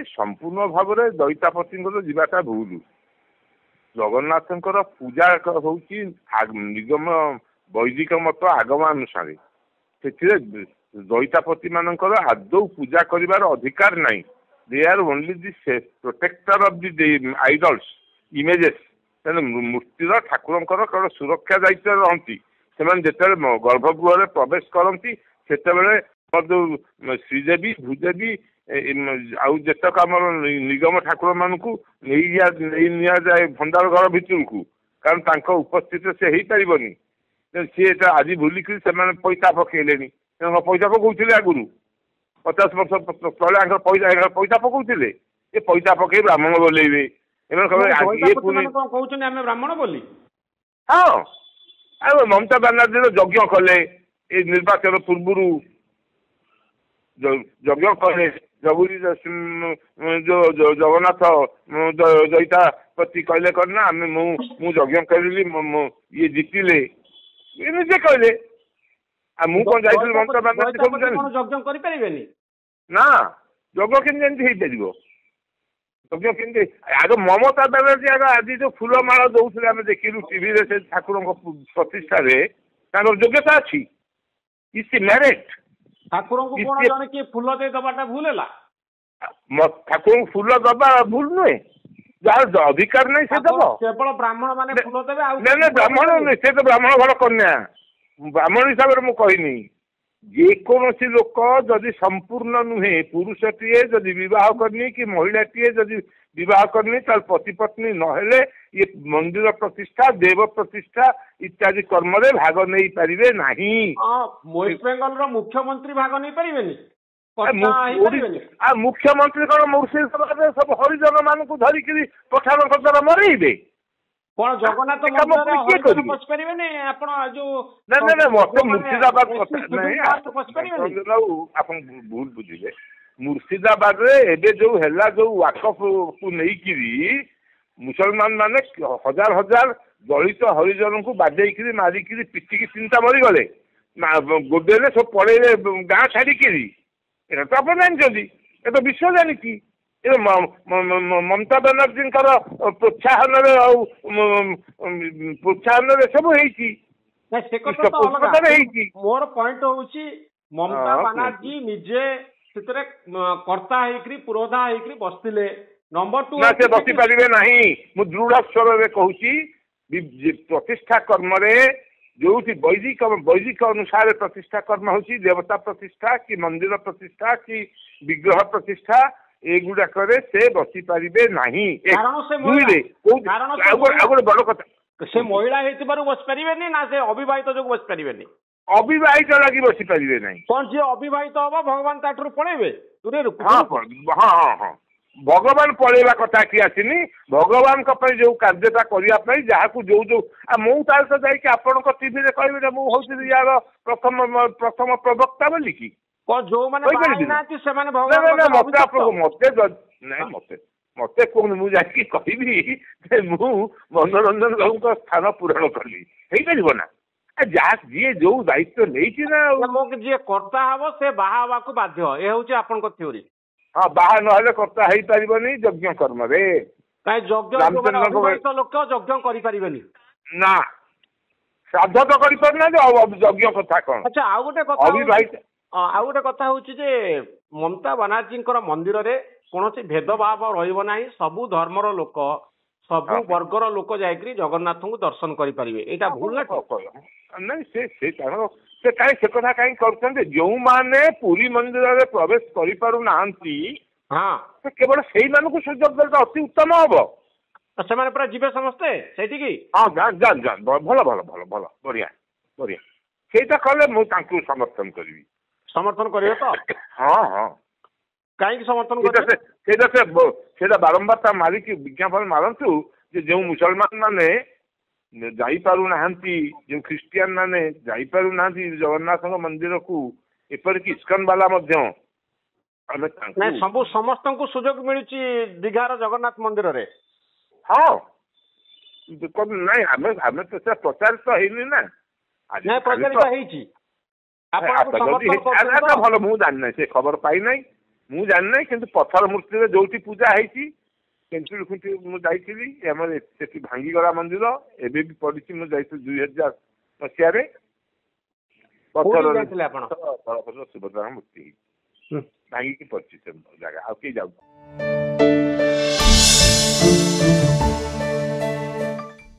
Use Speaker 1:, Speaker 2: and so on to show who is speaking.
Speaker 1: संपूर्ण भाव में दईतापति जावाटा भूल जगन्नाथंकर पूजा हूँ निगम वैदिक मत आगम अनुसार से दईतापति मानकर आदौ पूजा करिवार अधिकार नहीं they are only the protector of the idols images मूर्तिर ठाकुर केवल सुरक्षा दायित्व रहती से गर्भगृह प्रवेश करती से जो श्रीदेवी भूदेवी आउ जेतक आम निगम ठाकुर मान नहीं जाए भंडार घर भितर को कारण तांको उपस्थित से हो पारनि सी आज भूलिक पैसा पकड़े पैसा पकाउले आगुरी 50 वर्ष तले पैसा पकाउले ये पैसा पकई ब्राह्मण बोलेबे
Speaker 2: ब्राह्मण बोली
Speaker 1: हाँ ममता बानार्जी यज्ञ कले निर्वाचन पूर्व यज्ञ कले जगुरी जो जगन्नाथ दैतापति कहले करना मु यज्ञ करी ये जीतिले निजे कहले ममता बानार्जी ना यज्ञ केमती यज्ञ केमती आग ममता बानार्जी आग आज जो फूलमाल दौले आम देखिलु टीवी से ठाकुर प्रतिष्ठा योग्यता अच्छी इज मेरिट
Speaker 2: ठाकुर को फूल दे दबाटा भूल है
Speaker 1: ठाकुर फूल दबा भूल नुहे जार अधिकार नहीं से दब
Speaker 2: केवल ब्राह्मण माने फूल देबे
Speaker 1: ब्राह्मण नहीं से तो ब्राह्मण घर कन्या ब्राह्मण हिसाब से मुझे कहनी जेकोसी लोक जदि संपूर्ण नुहे पुरुषटीए जदि विवाह करनी कि महिलाटीए जदि विवाह करनी तार पति पत्नी नहेले ये मंदिर प्रतिष्ठा देव प्रतिष्ठा इत्यादि कर्म रे भाग नहीं पारिबे नहीं
Speaker 2: वेस्ट बेंगल रो मुख्यमंत्री भाग नहीं पारिबेनी
Speaker 1: मुख्यमंत्री कौन मुर्शिदाबाद सब हरिजन मान को धरिक पठाण द्वारा मरेबे
Speaker 2: कौन जगन्नाथ
Speaker 1: मत मुर्शिदाबाद भूल बुझे मुर्शिदाबाद जो है जो वाकफ को लेकिन मुसलमान माने हजार हजार दलित हरिजन को बाडेक मारिक पिटिकी चिंता मरीगले गोडेले सब पड़े गाँ छाड़िकी ये तो आप जानते ये तो विश्व जानी ममता बानार्जी प्रोत्साहन सब
Speaker 2: मोर पॉइंट हूँ ममता बानार्जी निजे कर्ता पुरोधा बसते नंबर 2
Speaker 1: से बसी पारे ना मु दृढ़ स्वर कहूँ प्रतिष्ठा कर्म जो वैदिक अनुसार प्रतिष्ठा कर्म हूँ देवता प्रतिष्ठा कि मंदिर प्रतिष्ठा कि विग्रह प्रतिष्ठा एगुड़ाक से बसी पारे ना बड़ कथा
Speaker 2: से महिला बस पारे ना से अविवाहित जो बस पारे
Speaker 1: अविवाहित लगी बसी पारे ना
Speaker 2: कौन जी अविवाहित हम भगवान ताठू पड़ेबे
Speaker 1: हाँ हाँ हाँ हाँ भगवान पलैवा कथा कि आसनी भगवान जो कार्यटा करने जहाँ जो जो मुझे तो जाकि आपण टीवी कहबी मुझे यार प्रथम प्रथम प्रवक्ता बोलिकी मत कहूँ मुझे कहबी मनोरंजन बाबू स्थान पूरण कली हो ना जहाँ जी जो दायित्व नहीं ना
Speaker 2: जी कर्ता हम से बाहा को बाध्य ये हूँ आपन थ्योरी
Speaker 1: हाँ बाहा ना कर्ता हो पारनि यज्ञ कर्म रे
Speaker 2: लोक यज्ञ कर
Speaker 1: ना श्राद्ध तो करना यज्ञ कथा कौन
Speaker 2: अच्छा आउ गोटे कथा हूँ ममता बानार्जी मंदिर रे कौन भेदभाव रहा सबू धर्मर लोक सबू वर्गर लोक जाकि जगन्नाथ को दर्शन करें भूल
Speaker 1: ना से कहीं से कथा कहीं कर जो माने पुरी मंदिर में प्रवेश करें केवल से सुजोग देता अति उत्तम हम
Speaker 2: से पूरा जीवे समस्ते से
Speaker 1: हाँ जान जान जान भल भल भल भल बढ़िया बढ़िया से कले मुझे समर्थन करी
Speaker 2: समर्थन करेंगे तो
Speaker 1: हाँ हाँ
Speaker 2: कहीं समर्थन
Speaker 1: से बारंबार मारिक विज्ञापन मारतु जो मुसलमान माने जापारूना जो ख्रीस्टियान माने जापारूना जगन्नाथ मंदिर को एपरिक इस्कन वाला
Speaker 2: सब समस्त को सुजोग मिलूँ दीघार जगन्नाथ मंदिर रे
Speaker 1: हाँ नहीं आम तो प्रचारित तो है ना
Speaker 2: प्रचारित
Speaker 1: भल मुझे जानी से खबर पाई ना ମୁଁ ଜାଣିନାହିଁ କିନ୍ତୁ ପଥର ମୂର୍ତ୍ତିରେ ଯୋଉଠି ପୂଜା ହେଇଛି କେଞ୍ଚୁଳି ଖୁଣ୍ଟି ମୁଁ ଯାଇଥିଲି ଆମର ସେଠି ଭାଙ୍ଗିଗଲା ମନ୍ଦିର ଏବେ ବି ପଡିଛି ମୁଁ ଯାଇଥିଲି 2000 ମସିହାରେ
Speaker 2: ଯାଇଥିଲେ ଆପଣ
Speaker 1: ସୁଭଦ୍ରାଙ୍କ ମୂର୍ତ୍ତି ଭାଙ୍ଗିକି ପଡିଛି ସେ ଜାଗା ଆଉ କେହି ଯାଉଛନ୍ତି।